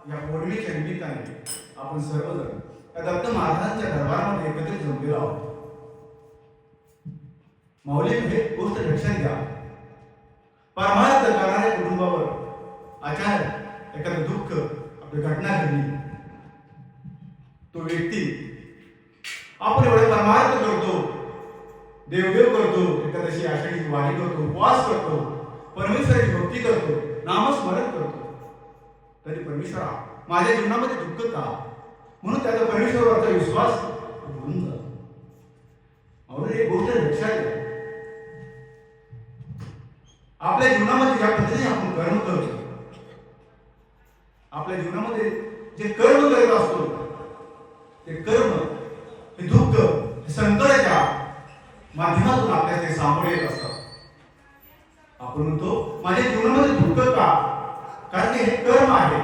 या पौर्णिमेच्या निमित्ताने आपण सर्वजण या दत्त महाराजांच्या दरबारामध्ये एकत्रित जमलेलो आहोत. माऊली हे गोष्ट लक्षात घ्या, परमार्थ करणाऱ्या कुटुंबावर अचानक एखादं दुःख आपली घटना घडली, तो व्यक्ती आपण एवढे परमार्थ करतो, देवदेव करतो, एखाद्याशी आषाढीची वारी करतो, उपवास करतो, परमेश्वराची भक्ती करतो, नामस्मरण करतो, तरी परमेश्वरा माझ्या जीवनामध्ये दुःख का, म्हणून त्याचा परमेश्वरावरचा विश्वास उडून जातो. म्हणून एक गोष्ट लक्षात घ्या, आपल्या जीवनामध्ये ज्या पद्धतीने आपण कर्म करतो, आपल्या जीवनामध्ये जे कर्म करत असतो, ते कर्म हे दुःख हे संकटाच्या माध्यमातून आपल्याला ते सामोरे येत असतात. आपण म्हणतो माझ्या जीवनामध्ये दुःख का, कारण की हे कर्म आहे,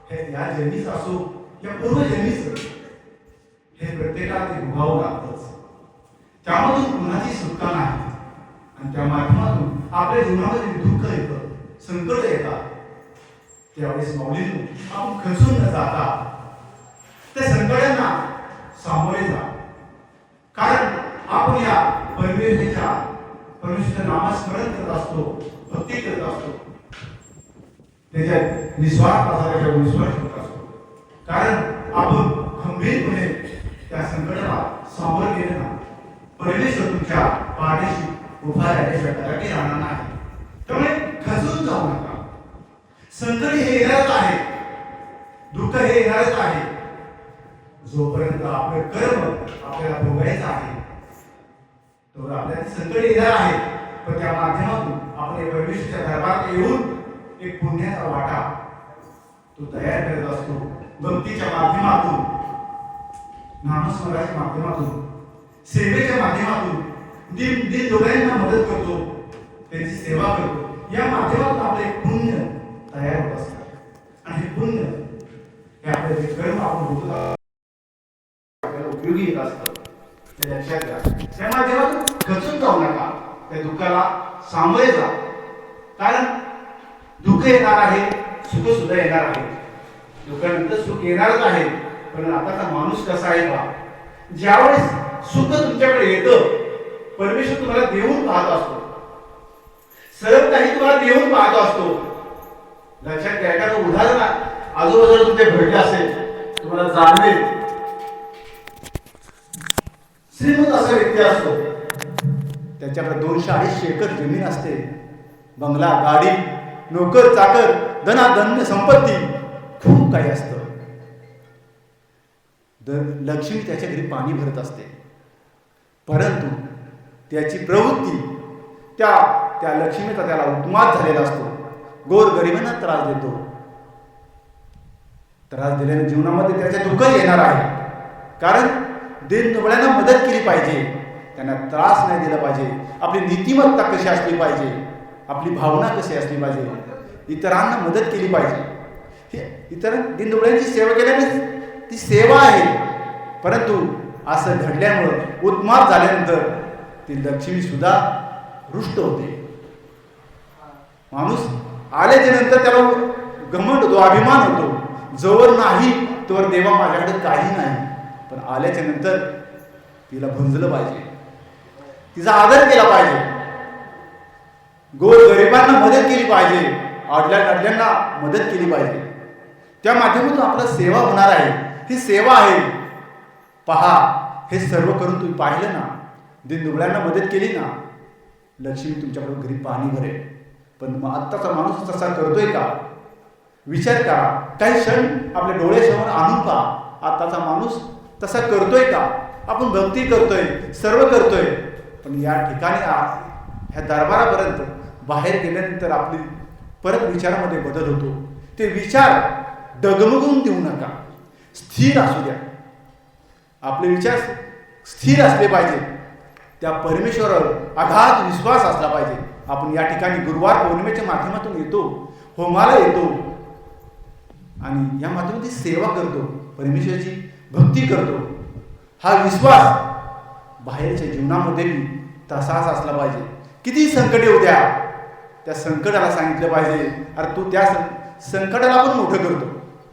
हे या जन्मीच असो या पूर्वजन्मीच हे प्रत्येकाला भोगावं लागतंच. त्यामधून कुणाची सुटका नाही आणि त्या माध्यमातून आपल्या जीवनामध्ये दुःख येतं, संकट येतात. त्यावेळेस माऊलींनो आपण खचून न जाता त्या संकटांना सामोरे जा, कारण आपण या परमेश्वराच्या नामस्मरण करत असतो, भक्ती करत असतो, त्याच्यात निस्वार्थ असायच्या विश्वास करत असतो. कारण आपण गंभीरपणे त्या संकटाला सामोरे गेले ना, परमेश्वर तुमच्या पाठीशी उभा राहण्याच्या कराटे राहणार नाही. त्यामुळे खचून जाऊ नका. संकट हे येणारच आहे, दुःख हे येणारच आहे. जोपर्यंत आपले कर्म आपल्याला भोगायचं आहे तर आपल्याला संकट येणार आहे, पण त्या माध्यमातून आपण परमेश्वराच्या दरबारात येऊन एक पुण्याचा वाटा तो तयार करत असतो. भक्तीच्या माध्यमातून, नामस्मरणाच्या माध्यमातून, सेवेच्या माध्यमातून दिन दोघांना मदत करतो, त्यांची सेवा करतो. या माध्यमातून आपले पुण्य तयार होत असतात आणि हे पुण्य हे आपले जे कर्म आपण होतो आपल्याला उपयोगी येत असतं. ते लक्षात घ्या. त्या माध्यमातून खचून जाऊ नका, त्या दुःखाला सामोरे जा, कारण दुःख येणार आहे, सुख सुद्धा येणार आहे. दुःखानंतर सुख येणारच आहे. पण आताचा माणूस कसा आहे का, ज्यावेळेस सुख तुमच्याकडे येतं, परमेश्वर तुम्हाला देऊन पाहत असतो, सर्व काही तुम्हाला देऊन पाहत असतो. लक्षात घ्या, एखादं उदाहरण आजूबाजूला तुमच्या घडले असेल, तुम्हाला जाणवेल. श्रीमंत असा व्यक्ती असतो, त्याच्याकडे 200-250 एकर जमीन असते, बंगला, गाडी, नोकर चाकर, धनाधन्य संपत्ती, खूप काही असतं. लक्ष्मी त्याच्या घरी पाणी भरत असते, परंतु त्याची प्रवृत्ती त्या लक्ष्मीचा त्याला उन्माद झालेला असतो. गोरगरिबांना त्रास देतो. त्रास दिल्याने जीवनामध्ये त्याचे दुःख येणार आहे, कारण दीनदुबळ्यांना मदत केली पाहिजे, त्यांना त्रास नाही दिला पाहिजे. आपली नीतिमत्ता कशी असली पाहिजे, आपली भावना कशी असली पाहिजे, इतरांना मदत केली पाहिजे. इतर दीनदुबळ्यांची सेवा केल्याने ती सेवा आहे, परंतु असं घडल्यामुळं उन्माद झाल्यानंतर ती लक्ष्मी सुद्धा रुष्ट होते. माणूस आल्याच्या नंतर त्याला घमंड होतो, अभिमान होतो. जवळ नाही तोवर देवा माझ्याकडे काही नाही, पण आल्याच्या नंतर तिला भंजलं पाहिजे, तिचा आदर केला पाहिजे, गोरगरिबांना मदत केली पाहिजे, अडल्यांना मदत केली पाहिजे. त्या माध्यमातून आपल्याला सेवा होणार आहे. ही सेवा आहे. पहा, हे सर्व करून तुम्ही पाहिलं ना, दीनदुबळ्यांना मदत केली ना, लक्ष्मी तुमच्याकडे घरी पाणी भरेल. पण आत्ताचा माणूस तसा करतोय का, विचार करा. काही क्षण आपल्या डोळ्यासमोर आणून पहा, आत्ताचा माणूस तसा करतोय का. आपण भक्ती करतोय, सर्व करतोय, पण या ठिकाणी ह्या दरबारापर्यंत बाहेर गेल्यानंतर आपली परत विचारामध्ये बदल होतो. ते विचार डगमगून देऊ नका, स्थिर असू द्या. आपले विचार स्थिर असले पाहिजे. त्या परमेश्वरावर अगाध विश्वास असला पाहिजे. आपण या ठिकाणी गुरुवार पौर्णिमेच्या माध्यमातून येतो, होमाला येतो आणि या माध्यमातून सेवा करतो, परमेश्वराची भक्ती करतो. हा विश्वास बाहेरच्या जीवनामध्ये तसाच असला पाहिजे. किती संकट येऊ द्या, त्या संकटाला सांगितलं पाहिजे, अरे तू त्या संकटाला पण मोठं करतो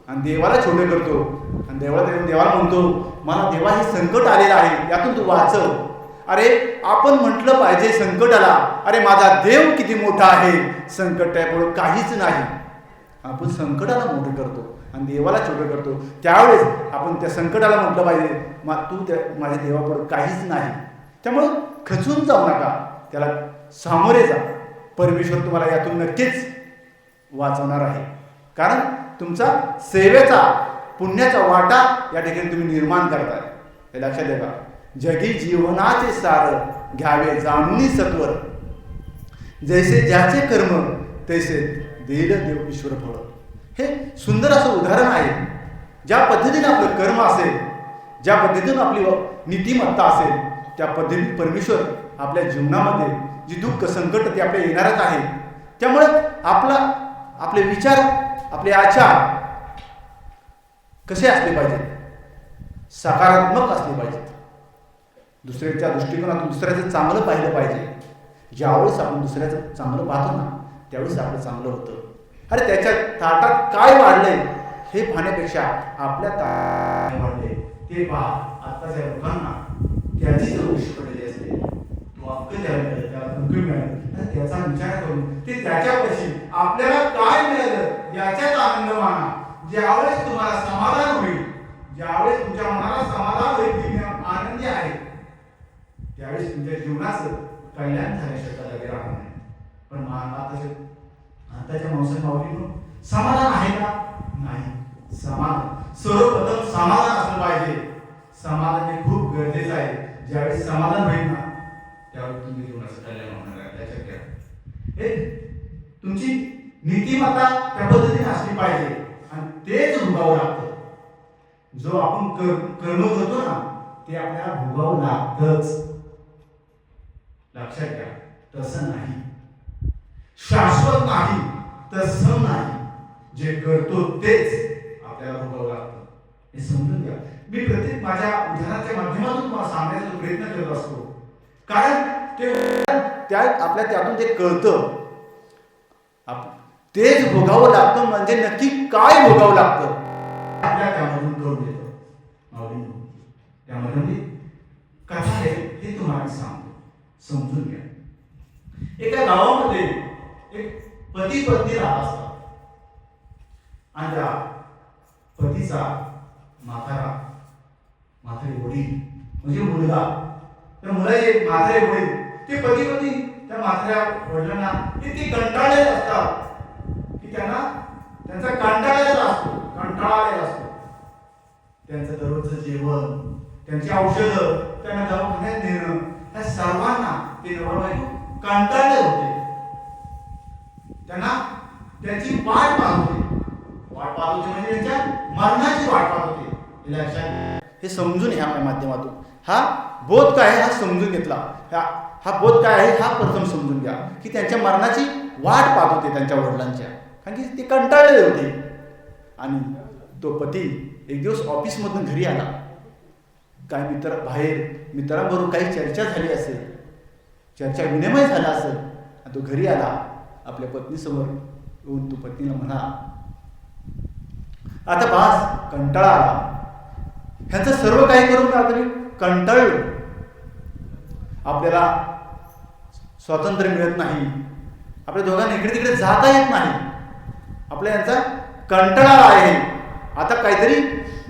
आणि देवाला छोटं करतो. आणि देवाला म्हणतो, मला देवा हे संकट आलेलं आहे, यातून तू वाचव. अरे आपण म्हटलं पाहिजे संकटाला, अरे माझा देव किती मोठा आहे, संकट त्यापुढे काहीच नाही. आपण संकटाला मोठं करतो आणि देवाला छोटं करतो. त्यावेळेस आपण त्या संकटाला म्हटलं पाहिजे, तू माझ्या देवापुढे काहीच नाही. त्यामुळं खचून जाऊ नका, त्याला सामोरे जा. परमेश्वर तुम्हाला यातून नक्कीच वाचवणार आहे. कारण तुमचा सेवेचा पुण्याचा वाटा या ठिकाणी तुम्ही निर्माण करताय, हे लक्षात ठेवा. जगी जीवनाचे सार घ्यावे जाणून सत्वर, जैसे ज्याचे कर्म तैसे देईल देव ईश्वर फळ. हे सुंदर असं उदाहरण आहे. ज्या पद्धतीने आपलं कर्म असेल, ज्या पद्धतीने आपली नीतिमत्ता असेल, त्या पद्धतीने परमेश्वर आपल्या जीवनामध्ये जी दुःख संकट ते आपल्या येणारच आहे. त्यामुळे आपले विचार, आपले आचार कसे असले पाहिजेत, सकारात्मक असले पाहिजेत. दुसऱ्याच्या दृष्टिकोनातून दुसऱ्याचं चांगलं पाहिलं पाहिजे. ज्यावेळेस आपण दुसऱ्याचं चांगलं पाहतो ना, त्यावेळेस आपलं चांगलं होतं. अरे त्याच्या ताटात काय वाढलंय हे पाहण्यापेक्षा आपल्या ताटात वाढले ते पहा. आत्ताच्या लोकांना त्याची जर गोष्ट पडलेली असते, तो अक्कल द्यावी, त्याला नोकरी मिळाली, त्याचा विचार करून ते त्याच्यापाशी आपल्याला काय मिळालं याच्यात आनंद माना. ज्यावेळेस तुम्हाला समाधान होईल, ज्यावेळेस तुमच्या मनाला समाधान होईल की मी आनंदी आहे, त्यावेळेस तुमच्या जीवनाचं कल्याण झाल्याशिवाय लगे राहणार नाही. पण आताच्या माणसाच्या माऊलीनं समाधान आहे का? नाही. समाधान सर्वप्रथम समाधान असलं पाहिजे. समाधान हे खूप गरजेचं आहे. ज्यावेळेस समाधान होईल ना, त्यावेळेस तुमच्या जीवनाचं कल्याण होणार आहे. लक्षात घ्या. हे तुमची नीतिमत्ता त्या पद्धतीने असली पाहिजे आणि तेच भोगावं लागतं. जो आपण कर्म करतो ना, ते आपल्याला भोगावं लागतंच. लक्षात घ्या. तसं नाही, शाश्वत नाही, तसं नाही. जे करतो तेच आपल्याला भोगावं लागतं, हे समजून घ्या. मी प्रत्येक माझ्या उदाहरणाच्या माध्यमातून तुम्हाला सांगण्याचा प्रयत्न करत असतो. कारण ते आपल्या त्यातून ते कळतं. तेच भोगावं लागतं म्हणजे नक्की काय भोगावं लागतं आपल्या त्यामधून कळून येतं. त्यामध्ये कथा आहे हे तुम्हाला सांगतो, समजून घ्या. एका गावामध्ये एक पती पत्नी राहत असतात आणि त्या पतीचा म्हातारे वडील म्हणजे मुलगा, त्या मुलाचे म्हातारे वडील, ते पती पत्नी त्या म्हाताऱ्या वडिलांना इतके कंटाळलेले असतात की त्यांचा कंटाळा असतो. त्यांचं दररोजचं जेवण, त्यांची औषधं, त्यांना दवाखान्यात नेणं, ह्या सर्वांना ते नवरा बायको कंटाळले होते. त्यांना त्यांची वाट पाहत होते म्हणजे त्यांच्या मरणाची वाट पाहत होते. हे लक्षात, हे समजून ह्या माध्यमातून हा बोध काय आहे हा समजून घेतला. हा बोध काय आहे हा प्रथम समजून घ्या की त्यांच्या मरणाची वाट पाहत होते त्यांच्या वडिलांच्या, कारण की ते कंटाळलेले होते. आणि तो पती एक दिवस ऑफिसमधून घरी आला. काय मित्रांबरोबर काही चर्चा झाली असेल, चर्चा विनिमय झाला असेल. तो घरी आला, आपल्या पत्नीसमोर येऊन तो पत्नीला म्हणा, आता बास कंटाळा आला, ह्यांचं सर्व काही करून तरी कंटाळलो, आपल्याला स्वातंत्र्य मिळत नाही, आपल्या दोघांना इकडे तिकडे जाता येत नाही, आपल्या यांचा कंटाळा आहे, आता काहीतरी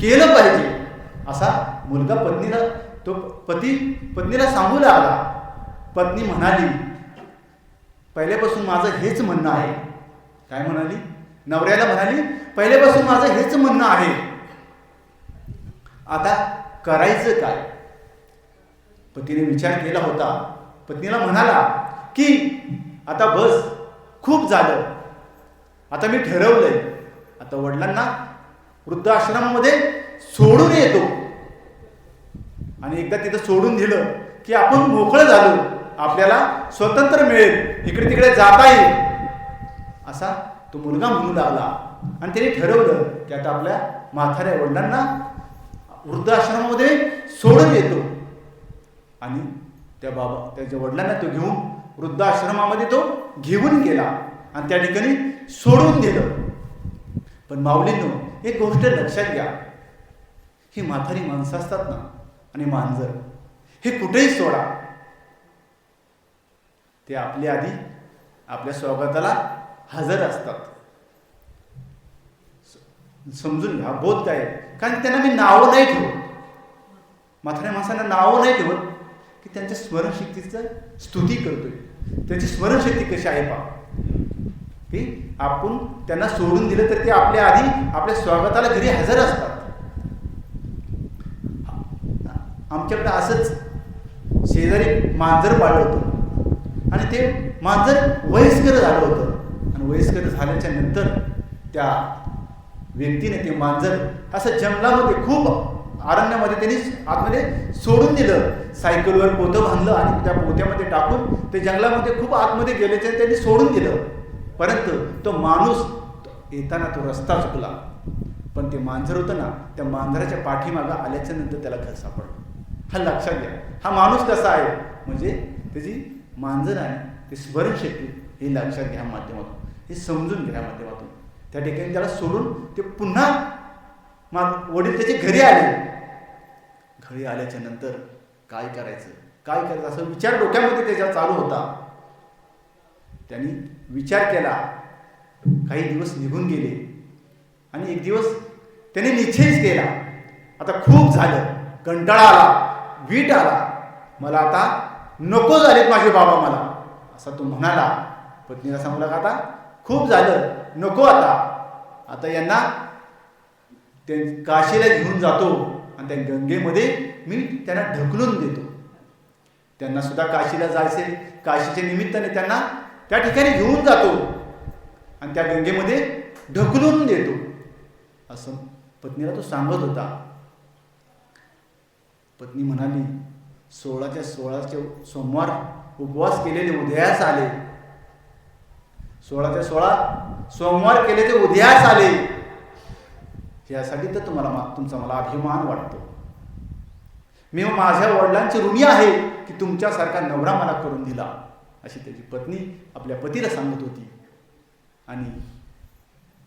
केलं पाहिजे. असा मुलगा पत्नीला सांगू लागला. पत्नी म्हणाली, पहिल्यापासून माझं हेच म्हणणं आहे. काय म्हणाली? नवऱ्याला म्हणाली, पहिल्यापासून माझं हेच म्हणणं आहे, आता करायचं काय? पतीने विचार केला होता. पत्नीला म्हणाला की आता बस, खूप झालं, आता मी ठरवलंय, आता वडिलांना वृद्धाश्रमामध्ये सोडून येतो. आणि एकदा तिथं सोडून दिलं की आपण मोकळं झालो, आपल्याला स्वतंत्र मिळेल, इकडे तिकडे जाता येईल, असा तो मुलगा म्हणू लागला. आणि त्याने ठरवलं की आता आपल्या म्हाताऱ्या वडिलांना वृद्धाश्रमामध्ये सोडून येतो. आणि त्याच्या वडिलांना तो घेऊन वृद्धाश्रमामध्ये तो घेऊन गेला आणि त्या ठिकाणी सोडून दिलं. पण माऊलींनो, एक गोष्ट लक्षात घ्या, ही म्हातारी माणसं असतात ना आणि मांजर, हे कुठेही सोडा, ते आपल्या आधी आपल्या स्वागताला हजर असतात. समजून घ्या, बोध काय, कारण त्यांना मी नावं नाही ठेवत, म्हाताऱ्या माणसांना नावं नाही ठेवत की त्यांच्या स्मरणशक्तीचं स्तुती करतोय. त्यांची स्मरणशक्ती कशी आहे पहा, की आपण त्यांना सोडून दिलं तर ते आपल्या आधी आपल्या स्वागताला घरी हजर असतात. आमच्याकडे असंच शेजारी मांजर पाळलं होतं आणि ते मांजर वयस्कर झालं होतं. आणि वयस्कर झाल्याच्या नंतर त्या व्यक्तीने ते मांजर असं जंगलामध्ये, खूप अरण्यामध्ये त्यांनी आतमध्ये सोडून दिलं. सायकलवर पोतं बांधलं आणि त्या पोत्यामध्ये टाकून ते जंगलामध्ये खूप आतमध्ये गेल्याचे त्यांनी सोडून दिलं. परंतु तो माणूस येताना तो रस्ता चुकला, पण ते मांजर होतं ना, त्या मांजराच्या पाठीमागं आल्याच्या नंतर त्याला घर सापडलं. हा लक्षात घ्या, हा माणूस कसा आहे, म्हणजे त्याची मांजर आहे ते स्मरणशक्ती, हे लक्षात घ्या माध्यमातून, हे समजून घ्या माध्यमातून. त्या ठिकाणी त्याला सोडून ते पुन्हा वडील त्याचे घरी आले. घरी आल्याच्या नंतर काय करायचं असा विचार डोक्यामध्ये त्याच्या चालू होता. त्यांनी विचार केला. काही दिवस निघून गेले आणि एक दिवस त्याने निश्चयच केला, आता खूप झालं, कंटाळा आला, वीट आला, मला आता नको झालेत माझे बाबा मला, असा तो म्हणाला. पत्नीला सांगू लागा, आता खूप झालं, नको, आता यांना ते काशीला घेऊन जातो आणि त्या गंगेमध्ये मी त्यांना ढकलून देतो. त्यांना सुद्धा काशीला जायचे, काशीच्या निमित्ताने त्यांना त्या ठिकाणी घेऊन जातो आणि त्या गंगेमध्ये ढकलून देतो, असं पत्नीला तो सांगत होता. पत्नी म्हणाली, 16च्या सोमवार उपवास केलेले उदयास आले, 16 सोमवार केले ते उदयास आले, यासाठी तर तुमचा मला अभिमान वाटतो. मी माझ्या वडिलांची ऋणी आहे की तुमच्यासारखा नवरा मला करून दिला, अशी त्याची पत्नी आपल्या पतीला सांगत होती. आणि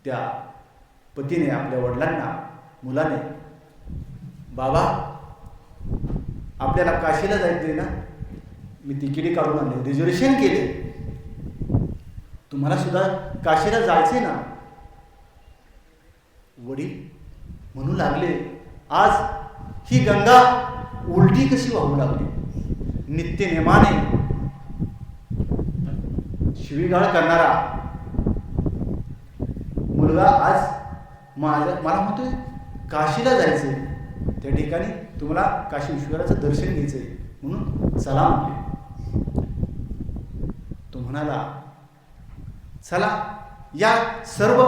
त्या पतीने आपल्या वडिलांना, मुलाने, बाबा आपल्याला काशीला जायचंय ना, मी तिकीट काढून आणले, रिझर्वेशन केले, तुम्हाला सुद्धा काशीला जायचे ना. वडील म्हणू लागले, आज ही गंगा उलटी कशी वाहू लागली, नित्यनेमाने शिवीगाळ करणारा मुलगा आज मला म्हणतोय काशीला जायचंय, त्या ठिकाणी तुम्हाला काशी विश्वराचं दर्शन घ्यायचंय, म्हणून चला म्हटले. तो म्हणाला, चला, या सर्व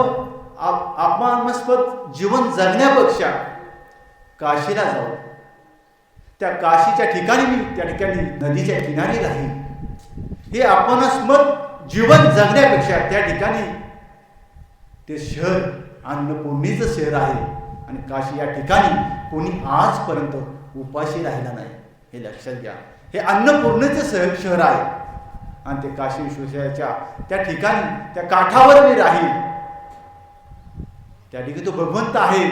अपमानास्पद जीवन जगण्यापेक्षा काशीला जाऊ. त्या काशीच्या ठिकाणी मी त्या ठिकाणी नदीच्या किनारी राहील. हे अपमानास्पद जीवन जगण्यापेक्षा त्या ठिकाणी ते शहर अन्नपूर्णेचं शहर आहे आणि काशी या ठिकाणी कोणी आजपर्यंत उपाशी राहिला नाही, हे लक्षात घ्या. हे अन्नपूर्णेचं शहर आहे आणि ते काशी विश्वेश्वराच्या त्या ठिकाणी त्या काठावर मी राहील. त्या ठिकाणी तो भगवंत आहे,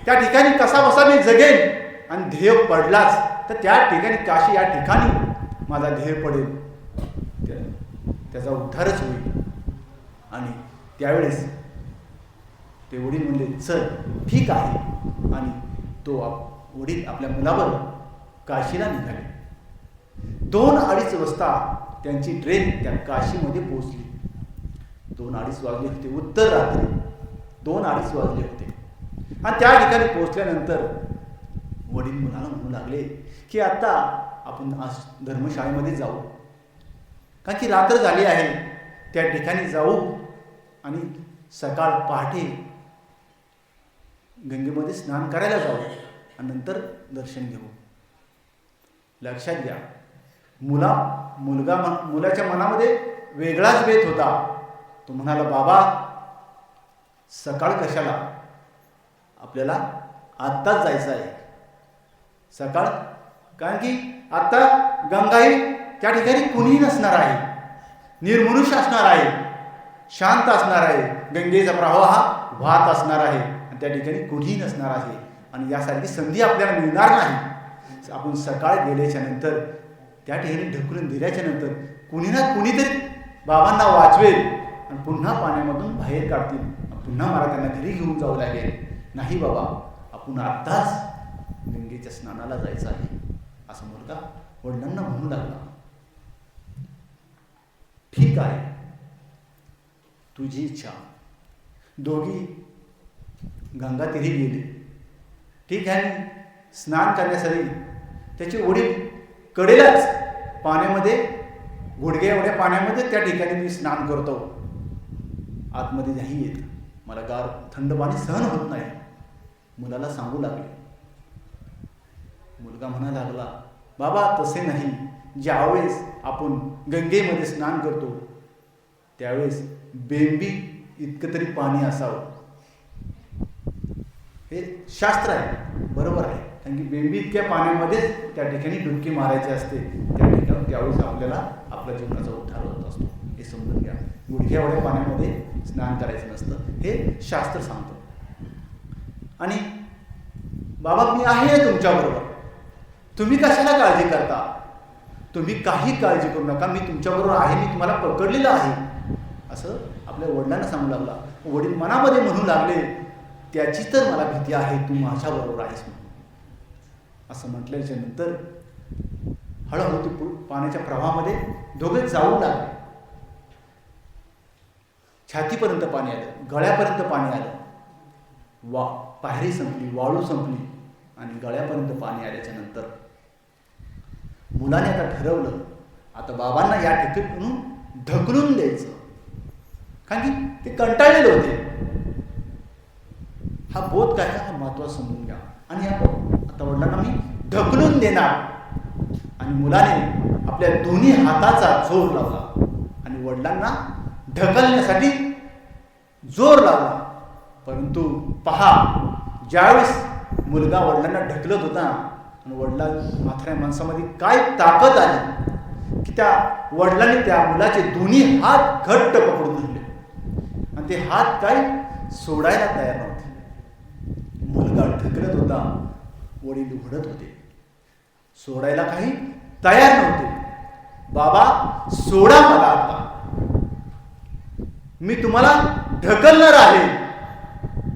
त्या ठिकाणी कसा बसा मी जगेन आणि ध्येय पडलाच तर त्या ठिकाणी काशी या ठिकाणी माझा ध्येय पडेल, त्याचा उद्धारच होईल. आणि त्यावेळेस ते वडील म्हणले, चल ठीक आहे. आणि तो वडील आपल्या मुलावर काशीला निघाले. 2-2:30 वाजता त्यांची ट्रेन त्या काशीमध्ये पोहोचली. 2-2:30 वाजले होते, उत्तर रात्री 2-2:30 वाजले होते. आणि त्या ठिकाणी पोहोचल्यानंतर वडील मुलाला म्हणू लागले की आता आपण आज धर्मशाळेमध्ये जाऊ, कारण की रात्र झाली आहे, त्या ठिकाणी जाऊ आणि सकाळ पहाटे गंगेमध्ये स्नान करायला जाऊ आणि नंतर दर्शन घेऊ. लक्षात घ्या, मुलाच्या मनामध्ये वेगळाच भेद होता. तो म्हणाला, बाबा सकाळ कशाला, आपल्याला आत्ताच जायचं आहे. सकाळ, कारण की आता गंगाई त्या ठिकाणी कुणीही नसणार आहे, निर्मनुष्य असणार आहे, शांत असणार आहे, गंगेचा प्रवाह हा वाहत असणार आहे आणि त्या ठिकाणी कुणीही नसणार आहे आणि यासारखी संधी आपल्याला मिळणार नाही. आपण सकाळ गेल्याच्या नंतर त्या ठिकाणी ढकलून दिल्याच्या नंतर कुणी ना कुणीतरी बाबांना वाचवेल आणि पुन्हा पाण्यामधून बाहेर काढतील, पुन्हा मला त्यांना घरी घेऊन जावं लागेल. नाही बाबा, आपण आत्ताच गंगेच्या स्नानाला जायचं आहे, असं मुलगा वडिलांना म्हणू लागला. ठीक आहे, तुझी इच्छा. दोघी गंगा तीरी गेले. ठीक आहे, स्नान करण्यासाठी त्याचे वडील कडेलाच पाण्यामध्ये, गुडघे एवढ्या पाण्यामध्ये त्या ठिकाणी मी स्नान करतो, आतमध्ये नाही येत, मला गार थंड पाणी सहन होत नाही, मुलाला सांगू लागले. मुलगा म्हणा लागला, बाबा तसे नाही, ज्यावेळेस आपण गंगेमध्ये स्नान करतो त्यावेळेस बेंबी इतकं तरी पाणी असावं. हे शास्त्र आहे, बरोबर आहे, कारण की बेंबी इतक्या पाण्यामध्येच त्या ठिकाणी डुबकी मारायची असते, त्या ठिकाणी त्यावेळेस आपल्याला आपल्या जीवनाचा उद्धार होत असतो. हे समजून घ्या, गुडघ्या एवढ्या पाण्यामध्ये स्नान करायचं नसतं, हे शास्त्र सांगतं. आणि बाबा मी आहे तुमच्याबरोबर, तुम्ही कशाला काळजी करता, तुम्ही काही काळजी करू नका, मी तुमच्याबरोबर आहे, मी तुम्हाला पकडलेलं आहे, असं आपल्या वडिलांना सांगू लागला. वडील मनामध्ये म्हणू लागले, त्याची तर मला भीती आहे, तू माझ्याबरोबर आहेस म्हणून. असं म्हटल्याच्या नंतर हळूहळू ते पाण्याच्या प्रवाहामध्ये दोघे जाऊ लागले. छातीपर्यंत पाणी आलं, गळ्यापर्यंत पाणी आलं, पायरी संपली, वाळू संपली आणि गळ्यापर्यंत पाणी आल्याच्या नंतर मुलाने आता ठरवलं, आता बाबांना या ठिकाणी ढकलून द्यायचं, कारण की ते कंटाळलेले होते. हा बोध काय, हा महत्त्वाचा समजून घ्या. आणि आता वडिलांना मी ढकलून देणार. आणि मुलाने आपल्या दोन्ही हाताचा जोर लावला आणि वडिलांना ढकलण्यासाठी जोर लावला. परंतु पहा, ज्यावेळेस मुलगा वडिलांना ढकलत होता आणि म्हाताऱ्या माणसामध्ये काय ताकद आली की त्या वडिलांनी त्या मुलाचे दोन्ही हात घट्ट पकडून धरले आणि ते हात काय सोडायला तयार नव्हते. मुलगा ढकलत होता, वडील उघडत होते, सोडायला काही तयार नव्हते. बाबा सोडा मला, आता मी तुम्हाला ढकलणार आहे,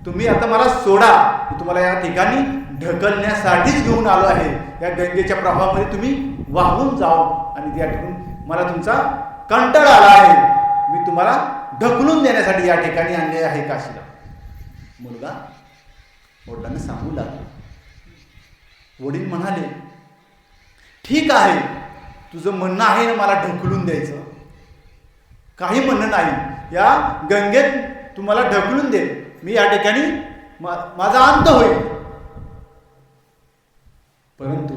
तुम्ही आता मला सोडा, मी तुम्हाला या ठिकाणी ढकलण्यासाठीच घेऊन आलो आहे. या गंगेच्या प्रवाहामध्ये तुम्ही वाहून जाओ आणि त्या ठिकाणी मला तुमचा कंटाळा आला आहे, मी तुम्हाला ढकलून देण्यासाठी या ठिकाणी आणले आहे काशीला. मुलगा वडिलांना सांगू लागला. वडील म्हणाले, ठीक आहे, तुझं म्हणणं आहे ना मला ढकलून द्यायचं, काही म्हणणं नाही, या गंगेत तुम्हाला ढकलून दे, मी या ठिकाणी माझा अंत होईल. परंतु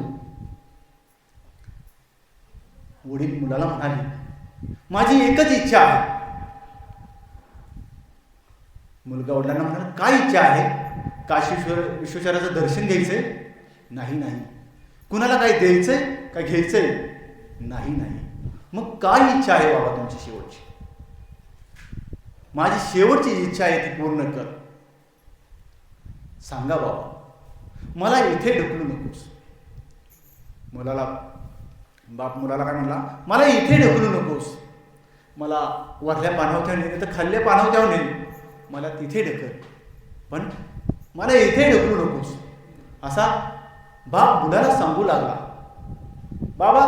वडील मुलाला म्हणाले, माझी एकच इच्छा आहे. मुलगा वडिलांना म्हणाला, काय इच्छा आहे? विश्वेश्वराचं दर्शन घ्यायचंय? नाही नाही. कुणाला काही द्यायचंय काय घ्यायचंय? नाही नाही. मग काय इच्छा आहे बाबा तुमची शेवटची? माझी शेवटची इच्छा आहे ती पूर्ण कर. सांगा बाबा, मला इथे ढकलू नकोस. मुलाला काय म्हणला, मला इथे ढकलू नकोस, मला वरल्या पाणवत्यावर नेले तर खाल्ल्या पाणवत्यावर नेले, मला तिथे ढकल, पण मला इथे ढकलू नकोस, असा बाप मुलाला सांगू लागला. बाबा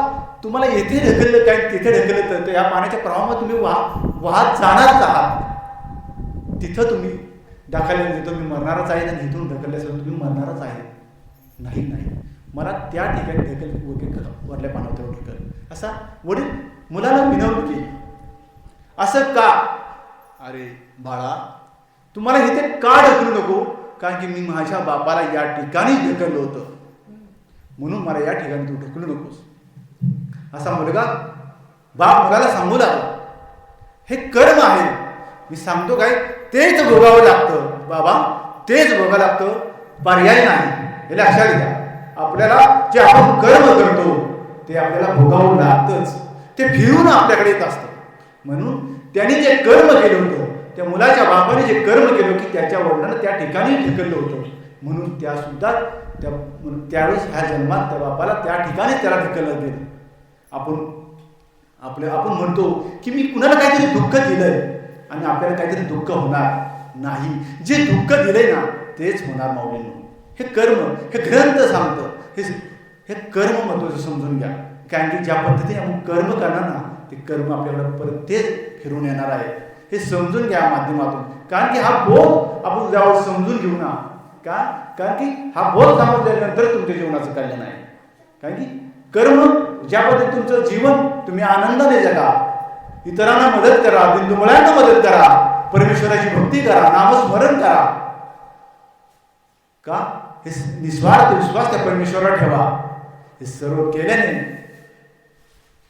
तुम्हाला येथे ढकललं काय तिथे ढकललं तर या पाण्याच्या प्रवाहामध्ये तुम्ही वाहत जाणारच आहात, तिथं तुम्ही ढकलल्यानंतर तुम्ही मरणारच आहे आणि इथून ढकलल्यानंतर तुम्ही मरणारच आहे. नाही नाही, मला त्या ठिकाणी ढकल, वरल्या पानावर ढकल. असा वडील मुलाला विनवणी केली. असं का? अरे बाळा, तुम्हाला इथे का ढकलू नको? कारण की मी माझ्या बापाला या ठिकाणी ढकललं होतं, म्हणून मला या ठिकाणी तू ढकलू नकोस. असा मुलगा बाप मुलाला सांगू लागला. हे कर्म आहे, मी सांगतो काय, तेच भोगावं लागतं बाबा, तेच भोगावं लागतं, पर्याय नाही. हे लक्षात घ्या. आपल्याला जे आपण कर्म करतो ते आपल्याला भोगावं लागतंच. ते फिरून आपल्याकडे येत असतं. म्हणून त्याने जे कर्म केलं होतं, त्या मुलाच्या बापाने जे कर्म केलं की त्याच्या वडिलांना त्या ठिकाणी ढकललं होतं, म्हणून त्या सुद्धा त्यावेळेस ह्या जन्मात त्या बापाला त्या ठिकाणी त्याला ढकललं गेलं. आपण म्हणतो की मी कुणाला काहीतरी दुःख दिलंय आणि आपल्याला काहीतरी दुःख होणार नाही. जे दुःख दिलंय ना तेच होणार माऊलींनो. हे कर्म, हे ग्रंथ सांगतं. हे कर्म महत्वाचं समजून घ्या. कारण की ज्या पद्धतीने आपण कर्म करणार ना ते कर्म आपल्याकडे परत तेच फिरून येणार आहे. हे समजून घ्या माध्यमातून. कारण की हा बोध आपण ज्यावेळेस समजून घेऊ ना, कारण की हा बोध समजल्यानंतर तुमच्या जीवनाचं कल्याण आहे. कारण की कर्म ज्या पद्धतीने तुमचं जीवन तुम्ही आनंदाने जगा, इतरांना मदत करा, बिंदुमुळ्यांना मदत करा, परमेश्वराची भक्ती करा, नामस्मरण करा. का? हे निस्वार्थ विश्वास त्या परमेश्वरावर ठेवा. हे सर्व केल्याने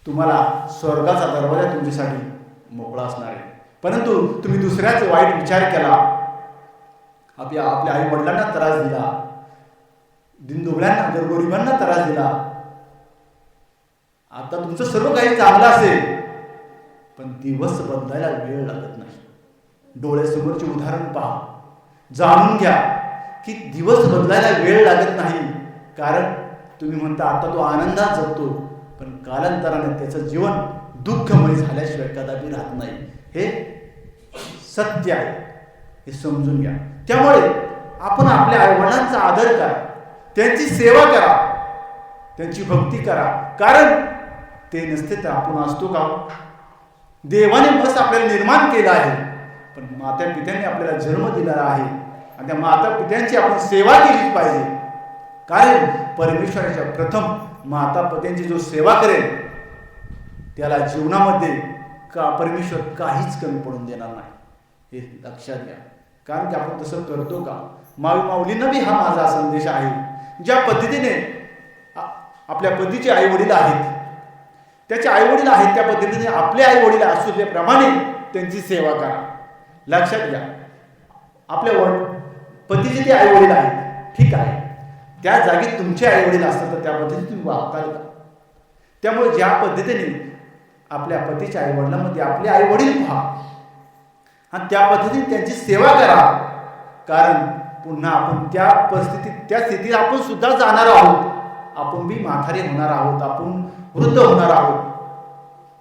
तुम्हाला स्वर्गाचा दरवाजा तुमच्यासाठी मोकळा असणार आहे. परंतु तुम्ही दुसऱ्याचा वाईट विचार केला, आपल्या आई वडिलांना त्रास दिला, दिनदुबळ्यांना गरीबांना त्रास दिला. आता तुमचं सर्व काही चांगलं असेल, पण दिवस बदलायला वेळ लागत नाही. डोळ्यासमोरचे उदाहरण पहा, जाणून घ्या की दिवस बदलायला वेळ लागत नाही. कारण तुम्ही म्हणता आता तो आनंदात जगतो, पण कालांतराने त्याचं जीवन दुःखमय झाल्याशिवाय कदापि राहत नाही. हे सत्य आहे, हे समजून घ्या. त्यामुळे आपण आपल्या आईवडिलांचा आदर करा, त्यांची सेवा करा, त्यांची भक्ती करा. कारण ते नसते तर आपण असतो का? देवाने बस आपल्याला निर्माण केलं आहे, पण माता पित्यांनी आपल्याला जन्म दिलेला आहे आणि त्या माता पित्यांची आपण सेवा केली पाहिजे. कारण परमेश्वराच्या प्रथम माता पित्यांची जो सेवा करेल त्याला जीवनामध्ये परमेश्वर काहीच कमी पडून देणार नाही. हे लक्षात घ्या. कारण की आपण तसं करतो का? माऊलींना बी हा माझा संदेश आहे. ज्या पद्धतीने आपल्या पतीचे आई वडील आहेत, त्याचे आई वडील आहेत, त्या पद्धतीने आपले आई वडील असल्याप्रमाणे त्यांची सेवा करा. लक्षात घ्या. आपल्या पतीचे ते आई वडील आहेत, ठीक आहे, त्या जागी तुमचे आई वडील असतात तर त्या पद्धतीने तुम्ही वागताल का? त्यामुळे ज्या पद्धतीने आपल्या पतीच्या आई वडिलांमध्ये आपले आई वडील पहा आणि त्या पद्धतीने त्यांची सेवा करा. कारण पुन्हा आपण त्या परिस्थितीत, त्या स्थितीत आपण सुद्धा जाणार आहोत. आपण बी म्हातारे होणार आहोत, आपण वृद्ध होणार आहोत.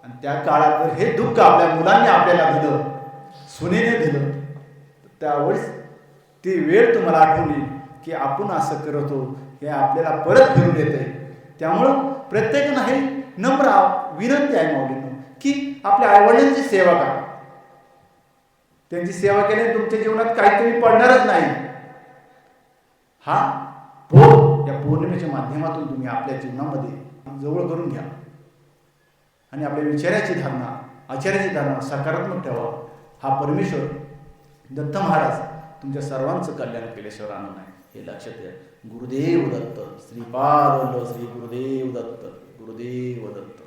आणि त्या काळात जर हे दुःख आपल्या मुलांनी आपल्याला दिलं, सुनेने दिलं, त्यावेळेस ती वेळ तुम्हाला आठवण येईल की आपण असं करतो, हे आपल्याला परत फिरून येते. त्यामुळं प्रत्येकानं हे नम्र विनंती आहे माऊलींनो की आपल्या आईवडिलांची सेवा करा. त्यांची सेवा केल्याने तुमच्या जीवनात काही कमी पडणारच नाही. हा बोध या पौर्णिमेच्या माध्यमातून तुम्ही आपल्या जीवनामध्ये जवळ करून घ्या आणि आपल्या विचाराची धारणा, आचार्याची धारणा सकारात्मक ठेवा. हा परमेश्वर दत्त महाराज तुमच्या सर्वांचं कल्याण केल्याशिवाय राहणार नाही, हे लक्षात घ्या. गुरुदेव दत्त. श्रीपाद वल्लभ श्री गुरुदेव दत्त. गुरुदेव दत्त.